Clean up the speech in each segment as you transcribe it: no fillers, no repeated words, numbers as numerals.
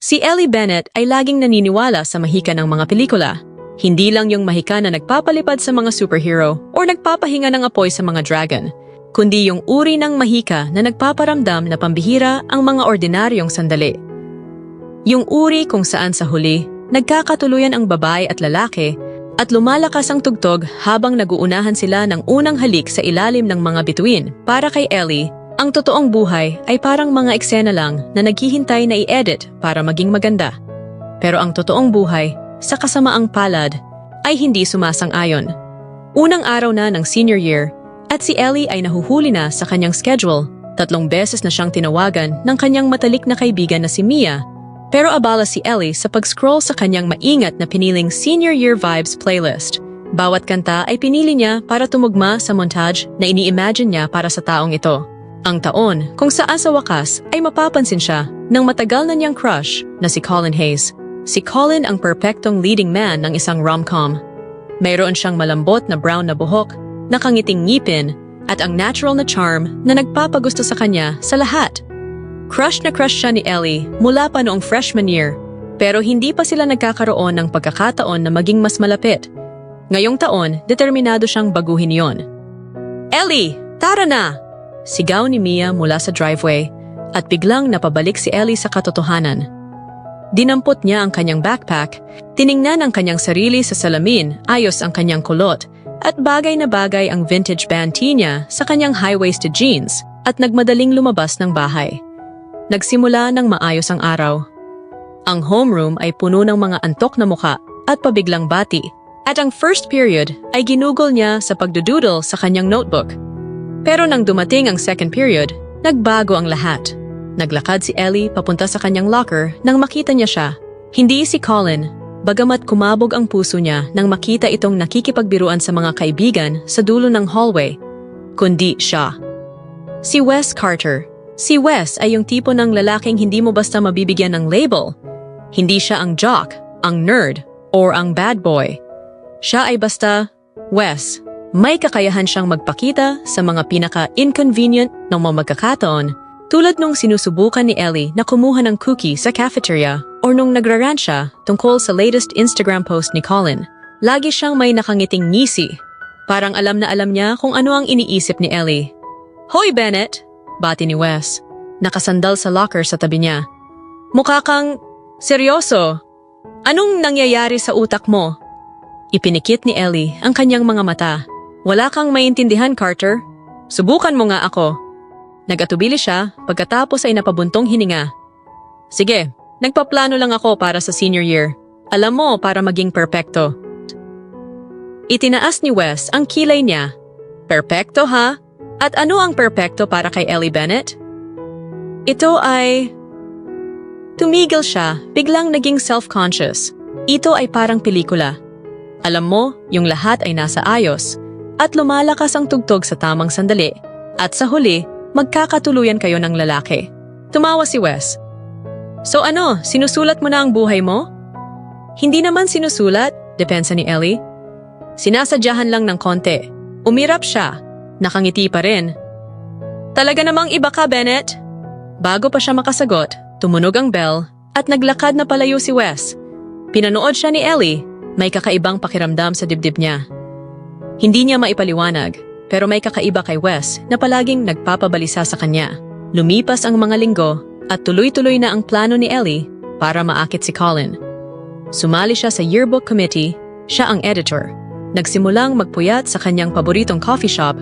Si Ellie Bennett ay laging naniniwala sa mahika ng mga pelikula. Hindi lang yung mahika na nagpapalipad sa mga superhero o nagpapahinga ng apoy sa mga dragon, kundi yung uri ng mahika na nagpaparamdam na pambihira ang mga ordinaryong sandali. Yung uri kung saan sa huli, nagkakatuluyan ang babae at lalaki at lumalakas ang tugtog habang naguunahan sila ng unang halik sa ilalim ng mga bituin. Para kay Ellie, ang totoong buhay ay parang mga eksena lang na naghihintay na i-edit para maging maganda. Pero ang totoong buhay, sa kasamaang palad, ay hindi sumasang-ayon. Unang araw na ng senior year, at si Ellie ay nahuhuli na sa kanyang schedule. 3 beses na siyang tinawagan ng kanyang matalik na kaibigan na si Mia. Pero abala si Ellie sa pag-scroll sa kanyang maingat na piniling Senior Year Vibes playlist. Bawat kanta ay pinili niya para tumugma sa montage na ini-imagine niya para sa taong ito. Ang taon kung saan sa wakas ay mapapansin siya ng matagal na niyang crush na si Colin Hayes. Si Colin ang perpektong leading man ng isang rom-com. Mayroon siyang malambot na brown na buhok, nakangiting ngipin, at ang natural na charm na nagpapagusto sa kanya sa lahat. Crush na crush siya ni Ellie mula pa noong freshman year, pero hindi pa sila nagkakaroon ng pagkakataon na maging mas malapit. Ngayong taon, determinado siyang baguhin yon. "Ellie, tara na!" Sigaw ni Mia mula sa driveway at biglang napabalik si Ellie sa katotohanan. Dinampot niya ang kanyang backpack, tiningnan ang kanyang sarili sa salamin, ayos ang kanyang kulot, at bagay na bagay ang vintage band tee niya sa kanyang high-waisted jeans at nagmadaling lumabas ng bahay. Nagsimula ng maayos ang araw. Ang homeroom ay puno ng mga antok na muka at pabiglang bati, at ang first period ay ginugol niya sa pagdudoodle sa kanyang notebook. Pero nang dumating ang second period, nagbago ang lahat. Naglakad si Ellie papunta sa kanyang locker nang makita niya siya. Hindi si Colin, bagamat kumabog ang puso niya nang makita itong nakikipagbiruan sa mga kaibigan sa dulo ng hallway, kundi siya. Si Wes Carter. Si Wes ay yung tipo ng lalaking hindi mo basta mabibigyan ng label. Hindi siya ang jock, ang nerd, or ang bad boy. Siya ay basta Wes. May kakayahan siyang magpakita sa mga pinaka-inconvenient ng mga magkakataon, tulad nung sinusubukan ni Ellie na kumuha ng cookie sa cafeteria or nung nagrarant siya tungkol sa latest Instagram post ni Colin. Lagi siyang may nakangiting ngisi. Parang alam na alam niya kung ano ang iniisip ni Ellie. "Hoy Bennett!" bati ni Wes. Nakasandal sa locker sa tabi niya. "Mukha kang seryoso. Anong nangyayari sa utak mo?" Ipinikit ni Ellie ang kanyang mga mata. "Wala kang maintindihan, Carter. Subukan mo nga ako." Nag-atubili siya, pagkatapos ay napabuntong hininga. "Sige, nagpaplano lang ako para sa senior year. Alam mo, para maging perpekto." Itinaas ni Wes ang kilay niya. "Perpekto ha? At ano ang perpekto para kay Ellie Bennett?" Ito ay... Tumigil siya, biglang naging self-conscious. Ito ay parang pelikula. Alam mo, yung lahat ay nasa ayos. At lumalakas ang tugtog sa tamang sandali. At sa huli, magkakatuluyan kayo ng lalaki. Tumawa si Wes. "So ano, sinusulat mo na ang buhay mo?" "Hindi naman sinusulat," depensa ni Ellie. "Sinasadyahan lang ng konti." Umirap siya. Nakangiti pa rin. "Talaga namang iba ka, Bennett." Bago pa siya makasagot, tumunog ang bell at naglakad na palayo si Wes. Pinanood siya ni Ellie. May kakaibang pakiramdam sa dibdib niya. Hindi niya maipaliwanag, pero may kakaiba kay Wes na palaging nagpapabalisa sa kanya. Lumipas ang mga linggo at tuloy-tuloy na ang plano ni Ellie para maakit si Colin. Sumali siya sa yearbook committee, siya ang editor. Nagsimulang magpuyat sa kanyang paboritong coffee shop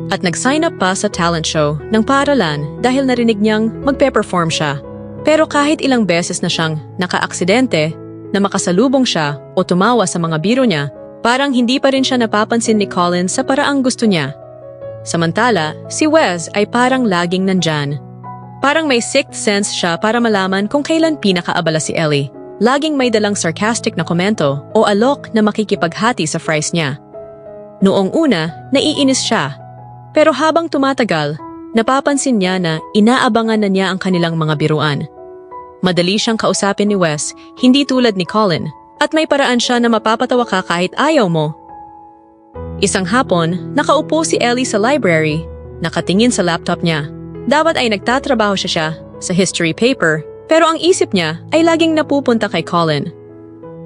at nag-sign up pa sa talent show ng paaralan dahil narinig niyang magpe-perform siya. Pero kahit ilang beses na siyang naka-aksidente na makasalubong siya o tumawa sa mga biro niya, parang hindi pa rin siya napapansin ni Colin sa paraang gusto niya. Samantala, si Wes ay parang laging nandyan. Parang may sixth sense siya para malaman kung kailan pinakaabala si Ellie. Laging may dalang sarcastic na komento o alok na makikipaghati sa fries niya. Noong una, naiinis siya. Pero habang tumatagal, napapansin niya na inaabangan na niya ang kanilang mga biruan. Madali siyang kausapin ni Wes, hindi tulad ni Colin. At may paraan siya na mapapatawa ka kahit ayaw mo. Isang hapon, nakaupo si Ellie sa library, nakatingin sa laptop niya. Dapat ay nagtatrabaho siya sa history paper, Pero ang isip niya ay laging napupunta kay Colin.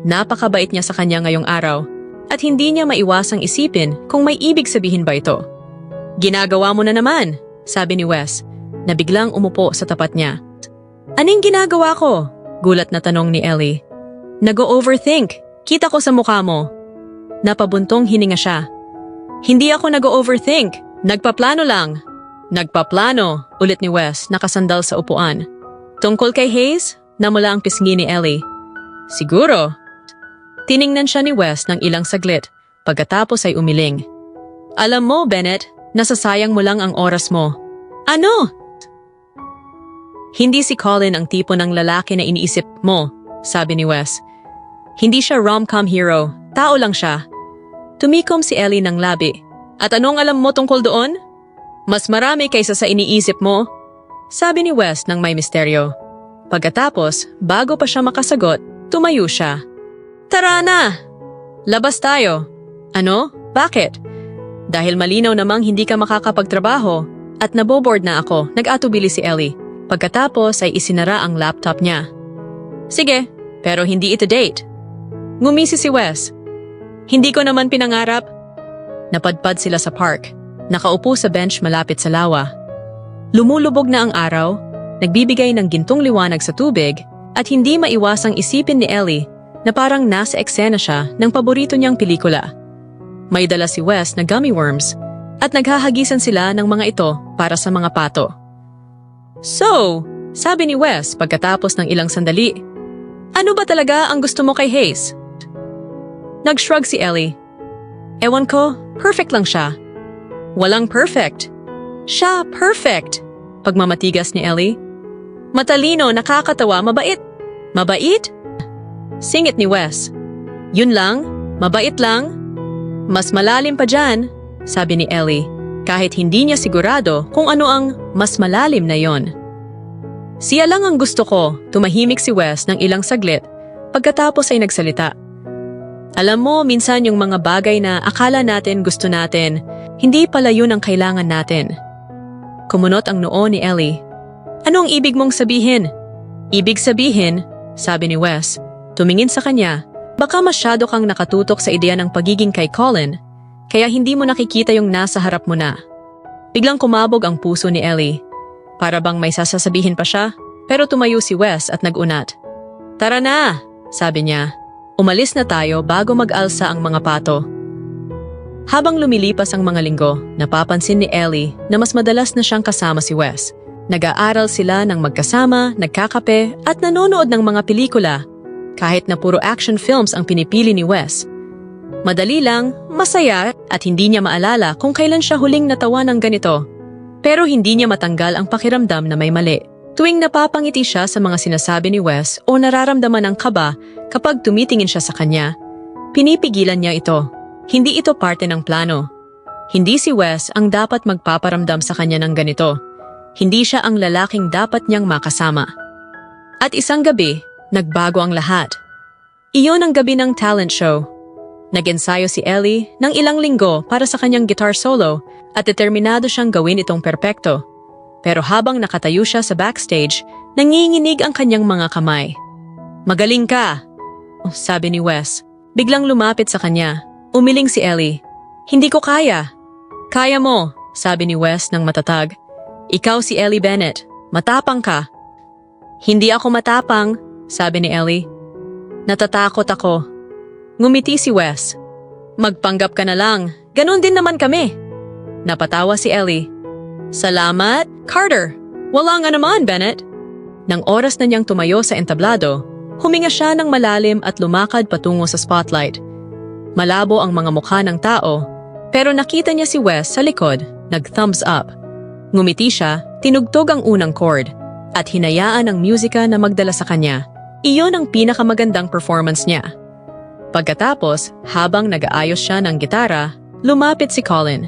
Napakabait niya sa kanya ngayong araw at hindi niya maiwasang isipin kung may ibig sabihin ba ito. Ginagawa mo na naman, sabi ni Wes, na biglang umupo sa tapat niya. Anong ginagawa ko? Gulat na tanong ni Ellie. Nag-o-overthink. Kita ko sa mukha mo. Napabuntong hininga siya. Hindi ako nag-o-overthink. Nagpaplano lang. Nagpaplano, ulit ni Wes, nakasandal sa upuan. Tungkol kay Hayes, namula ang pisngi ni Ellie. Siguro. Tiningnan siya ni Wes ng ilang saglit, pagkatapos ay umiling. Alam mo, Bennett, nasasayang mo lang ang oras mo. Ano? Hindi si Colin ang tipo ng lalaki na iniisip mo, sabi ni Wes. Hindi siya rom-com hero, tao lang siya. Tumikom si Ellie ng labi. At anong alam mo tungkol doon? Mas marami kaysa sa iniisip mo, sabi ni Wes ng may misteryo. Pagkatapos, bago pa siya makasagot, tumayo siya. Tara na! Labas tayo. Ano? Bakit? Dahil malinaw namang hindi ka makakapagtrabaho at naboboard na ako, nag-atubili si Ellie. Pagkatapos ay isinara ang laptop niya. Sige, pero hindi ito date. Ngumisi si Wes. Hindi ko naman pinangarap. Napadpad sila sa park. Nakaupo sa bench malapit sa lawa. Lumulubog na ang araw, nagbibigay ng gintong liwanag sa tubig at hindi maiwasang isipin ni Ellie na parang nasa eksena siya ng paborito niyang pelikula. May dala si Wes na gummy worms at naghahagisan sila ng mga ito para sa mga pato. So, sabi ni Wes pagkatapos ng ilang sandali, ano ba talaga ang gusto mo kay Hayes? Nag-shrug si Ellie. Ewan ko, perfect lang siya. Walang perfect. Siya perfect. Pagmamatigas ni Ellie. Matalino, nakakatawa, mabait. Mabait? Singit ni Wes. Yun lang? Mabait lang? Mas malalim pa dyan, sabi ni Ellie, kahit hindi niya sigurado kung ano ang mas malalim na yon. Siya lang ang gusto ko, tumahimik si Wes ng ilang saglit, pagkatapos ay nagsalita. Alam mo, minsan yung mga bagay na akala natin gusto natin, hindi pala yun ang kailangan natin. Kumunot ang noo ni Ellie. Ano ang ibig mong sabihin? Ibig sabihin, sabi ni Wes, tumingin sa kanya, baka masyado kang nakatutok sa ideya ng pagiging kay Colin, kaya hindi mo nakikita yung nasa harap mo na. Biglang kumabog ang puso ni Ellie. Para bang may sasasabihin pa siya, pero tumayo si Wes at nagunat. Tara na, sabi niya. Umalis na tayo bago mag-alsa ang mga pato. Habang lumilipas ang mga linggo, napapansin ni Ellie na mas madalas na siyang kasama si Wes. Nag-aaral sila ng magkasama, nagkakape at nanonood ng mga pelikula, kahit na puro action films ang pinipili ni Wes. Madali lang, masaya at hindi niya maalala kung kailan siya huling natawa ng ganito. Pero hindi niya matanggal ang pakiramdam na may mali. Tuwing napapangiti siya sa mga sinasabi ni Wes o nararamdaman ng kaba kapag tumitingin siya sa kanya, pinipigilan niya ito. Hindi ito parte ng plano. Hindi si Wes ang dapat magpaparamdam sa kanya ng ganito. Hindi siya ang lalaking dapat niyang makasama. At isang gabi, nagbago ang lahat. Iyon ang gabi ng talent show. Nag-ensayo si Ellie ng ilang linggo para sa kanyang guitar solo at determinado siyang gawin itong perpekto. Pero habang nakatayo siya sa backstage, nanginginig ang kanyang mga kamay. Magaling ka, sabi ni Wes. Biglang lumapit sa kanya. Umiling si Ellie. Hindi ko kaya. Kaya mo, sabi ni Wes ng matatag. Ikaw si Ellie Bennett. Matapang ka. Hindi ako matapang, sabi ni Ellie. Natatakot ako. Ngumiti si Wes. Magpanggap ka na lang. Ganon din naman kami. Napatawa si Ellie. Salamat, Carter. Walang anuman, Bennett. Nang oras na niyang tumayo sa entablado, huminga siya ng malalim at lumakad patungo sa spotlight. Malabo ang mga mukha ng tao, pero nakita niya si Wes sa likod, nag-thumbs up. Ngumiti siya, tinugtog ang unang chord, at hinayaan ang musika na magdala sa kanya. Iyon ang pinakamagandang performance niya. Pagkatapos, habang nag-aayos siya ng gitara, lumapit si Colin.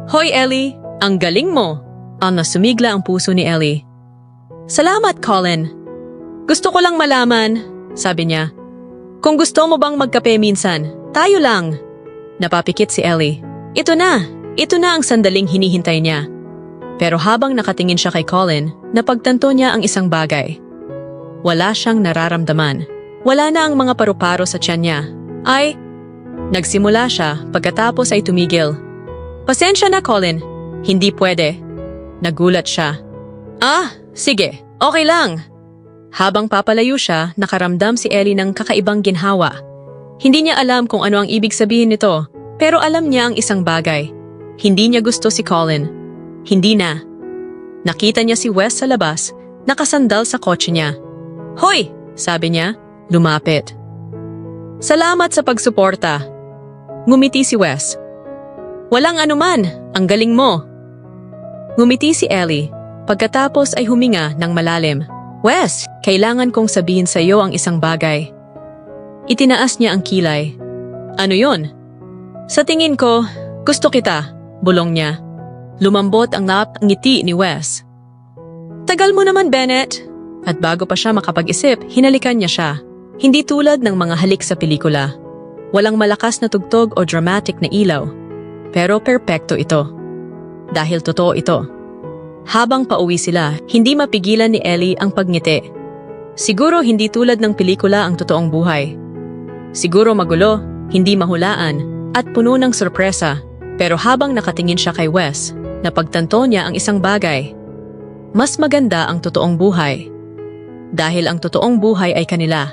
Hoy Ellie, ang galing mo! Ang nasumigla ang puso ni Ellie. Salamat, Colin. Gusto ko lang malaman, sabi niya. Kung gusto mo bang magkape minsan, tayo lang. Napapikit si Ellie. Ito na ang sandaling hinihintay niya. Pero habang nakatingin siya kay Colin, napagtanto niya ang isang bagay. Wala siyang nararamdaman. Wala na ang mga paru-paro sa tiyan niya. Nagsimula siya pagkatapos ay tumigil. Pasensya na, Colin. Hindi pwede. Nagulat siya. Sige. Okay lang. Habang papalayo siya, nakaramdam si Ellie ng kakaibang ginhawa. Hindi niya alam kung ano ang ibig sabihin nito, pero alam niya ang isang bagay. Hindi niya gusto si Colin. Hindi na. Nakita niya si Wes sa labas, nakasandal sa kotse niya. Hoy! Sabi niya, lumapit. Salamat sa pagsuporta. Ngumiti si Wes. Walang anuman, ang galing mo. Ngumiti si Ellie, pagkatapos ay huminga ng malalim. Wes, kailangan kong sabihin sa iyo ang isang bagay. Itinaas niya ang kilay. Ano yon? Sa tingin ko, gusto kita, bulong niya. Lumambot ang ngiti ni Wes. Tagal mo naman, Bennett. At bago pa siya makapag-isip, hinalikan niya siya. Hindi tulad ng mga halik sa pelikula. Walang malakas na tugtog o dramatic na ilaw. Pero perpekto ito. Dahil totoo ito. Habang pauwi sila, hindi mapigilan ni Ellie ang pagngiti. Siguro hindi tulad ng pelikula ang totoong buhay. Siguro magulo, hindi mahulaan, at puno ng sorpresa. Pero habang nakatingin siya kay Wes, napagtanto niya ang isang bagay. Mas maganda ang totoong buhay. Dahil ang totoong buhay ay kanila.